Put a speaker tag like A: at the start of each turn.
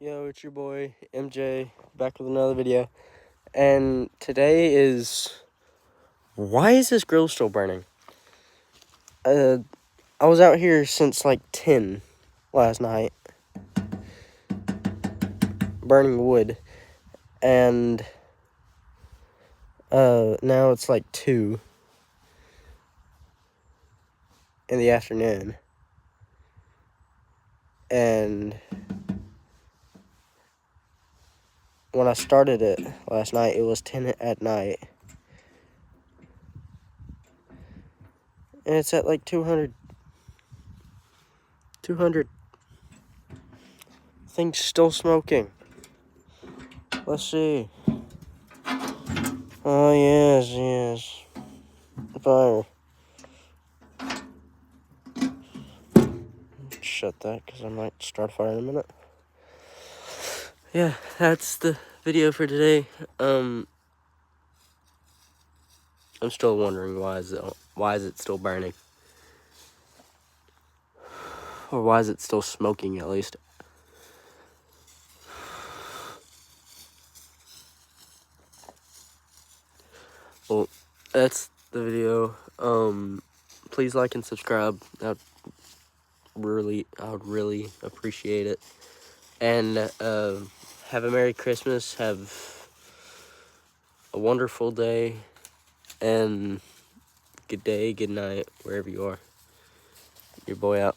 A: Yo, it's your boy MJ back with another video, and today is why is this grill still burning? I was out here since like 10 last night burning wood, and now it's like 2 in the afternoon, and when I started it last night, it was 10 at night. And it's at like 200 things still smoking. Let's see. Oh, yes. Fire. Shut that, because I might start a fire in a minute. Yeah, that's the video for today. I'm still wondering why is it still burning? Or why is it still smoking, at least? Well, that's the video. Please like and subscribe. I would really appreciate it. And have a Merry Christmas. Have a wonderful day. And good day, good night, wherever you are. Your boy out.